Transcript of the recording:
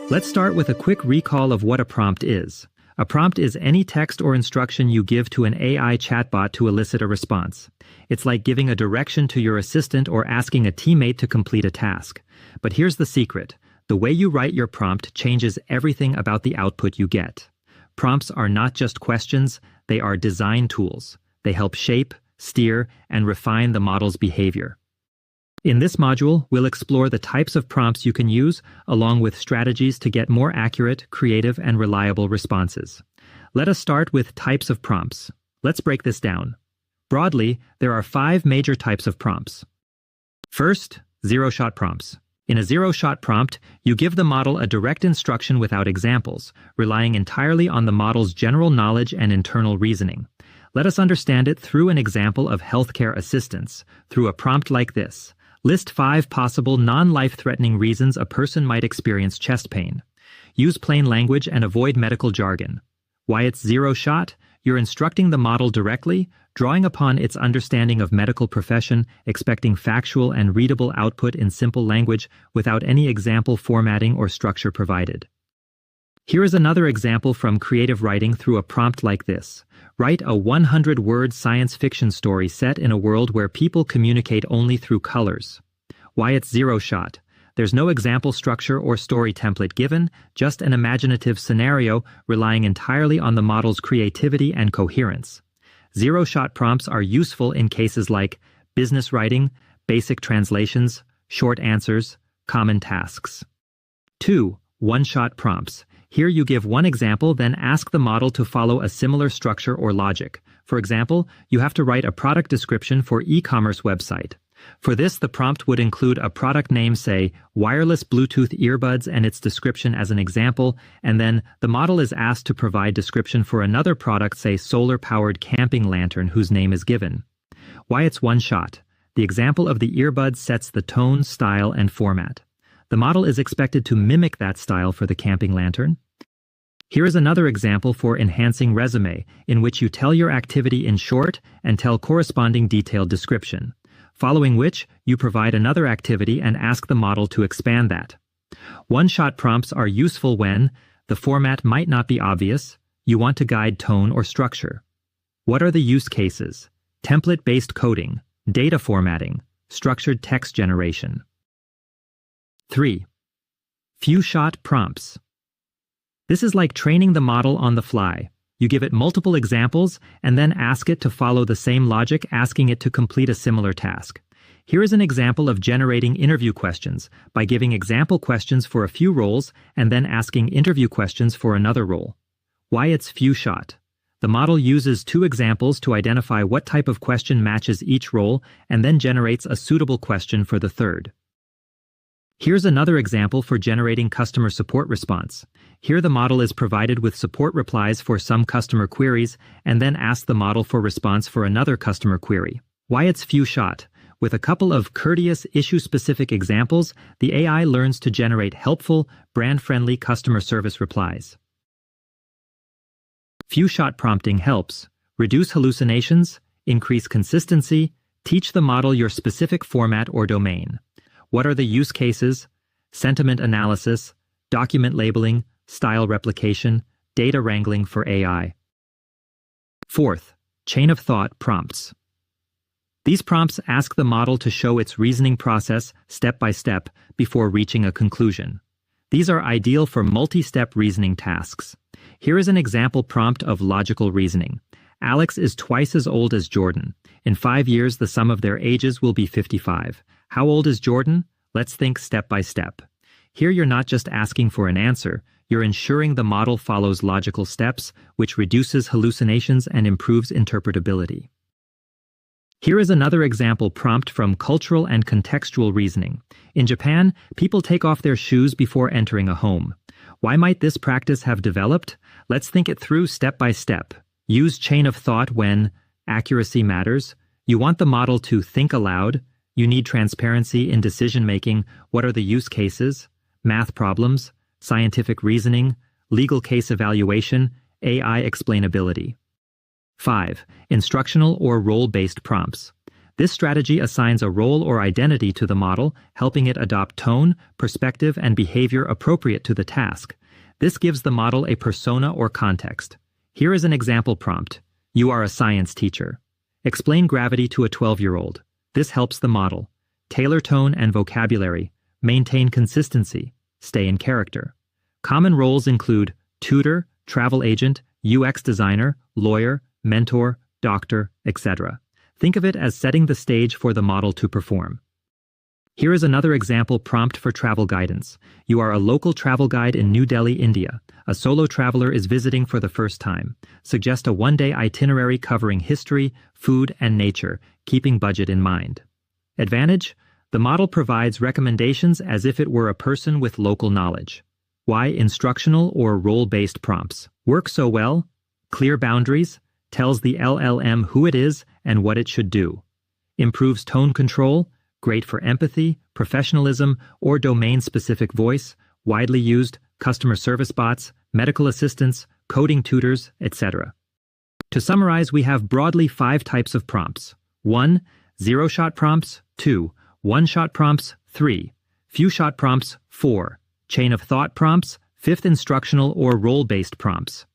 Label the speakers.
Speaker 1: Let's start with a quick recall of what a prompt is. A prompt is any text or instruction you give to an AI chatbot to elicit a response. It's like giving a direction to your assistant or asking a teammate to complete a task. But here's the secret. The way you write your prompt changes everything about the output you get. Prompts are not just questions, they are design tools. They help shape, steer, and refine the model's behavior. In this module, we'll explore the types of prompts you can use, along with strategies to get more accurate, creative, and reliable responses. Let us start with types of prompts. Let's break this down. Broadly, there are 5 major types of prompts. First, zero-shot prompts. In a zero-shot prompt, you give the model a direct instruction without examples, relying entirely on the model's general knowledge and internal reasoning. Let us understand it through an example of healthcare assistance, through a prompt like this. List 5 possible non-life-threatening reasons a person might experience chest pain. Use plain language and avoid medical jargon. Why it's zero-shot? You're instructing the model directly, drawing upon its understanding of medical profession, expecting factual and readable output in simple language without any example formatting or structure provided. Here is another example from creative writing through a prompt like this. Write a 100-word science fiction story set in a world where people communicate only through colors. Why it's zero-shot? There's no example structure or story template given, just an imaginative scenario relying entirely on the model's creativity and coherence. Zero-shot prompts are useful in cases like business writing, basic translations, short answers, common tasks. 2. One-shot prompts. Here you give one example, then ask the model to follow a similar structure or logic. For example, you have to write a product description for e-commerce website. For this, the prompt would include a product name, say, wireless Bluetooth earbuds, and its description as an example, and then the model is asked to provide description for another product, say, solar-powered camping lantern, whose name is given. Why it's one shot? The example of the earbuds sets the tone, style, and format. The model is expected to mimic that style for the camping lantern. Here is another example for enhancing resume, in which you tell your activity in short and tell corresponding detailed description, following which you provide another activity and ask the model to expand that. One-shot prompts are useful when the format might not be obvious, you want to guide tone or structure. What are the use cases? Template-based coding, data formatting, structured text generation. 3. Few-shot prompts. This is like training the model on the fly. You give it multiple examples and then ask it to follow the same logic, asking it to complete a similar task. Here is an example of generating interview questions by giving example questions for a few roles and then asking interview questions for another role. Why it's few-shot? The model uses 2 examples to identify what type of question matches each role and then generates a suitable question for the third. Here's another example for generating customer support response. Here the model is provided with support replies for some customer queries and then asks the model for response for another customer query. Why it's few-shot? With a couple of courteous, issue-specific examples, the AI learns to generate helpful, brand-friendly customer service replies. Few-shot prompting helps reduce hallucinations, increase consistency, teach the model your specific format or domain. What are the use cases? Sentiment analysis, document labeling, style replication, data wrangling for AI. 4th, chain of thought prompts. These prompts ask the model to show its reasoning process step by step before reaching a conclusion. These are ideal for multi-step reasoning tasks. Here is an example prompt of logical reasoning. Alex is twice as old as Jordan. In 5 years, the sum of their ages will be 55. How old is Jordan? Let's think step by step. Here you're not just asking for an answer, you're ensuring the model follows logical steps, which reduces hallucinations and improves interpretability. Here is another example prompt from cultural and contextual reasoning. In Japan, people take off their shoes before entering a home. Why might this practice have developed? Let's think it through step by step. Use chain of thought when accuracy matters. You want the model to think aloud. You need transparency in decision-making. What are the use cases? Math problems, scientific reasoning, legal case evaluation, AI explainability. 5. Instructional or role-based prompts. This strategy assigns a role or identity to the model, helping it adopt tone, perspective, and behavior appropriate to the task. This gives the model a persona or context. Here is an example prompt. You are a science teacher. Explain gravity to a 12-year-old. This helps the model. Tailor tone and vocabulary. Maintain consistency. Stay in character. Common roles include tutor, travel agent, UX designer, lawyer, mentor, doctor, etc. Think of it as setting the stage for the model to perform. Here is another example prompt for travel guidance. You are a local travel guide in New Delhi, India. A solo traveler is visiting for the first time. Suggest a one-day itinerary covering history, food, and nature, keeping budget in mind. Advantage: the model provides recommendations as if it were a person with local knowledge. Why instructional or role-based prompts work so well? Clear boundaries, tells the LLM who it is and what it should do. Improves tone control, great for empathy, professionalism, or domain-specific voice, widely used, customer service bots, medical assistants, coding tutors, etc. To summarize, we have broadly 5 types of prompts. 1. Zero-shot prompts. 2. One-shot prompts. 3. Few-shot prompts. 4. Chain of thought prompts. 5th, instructional or role-based prompts.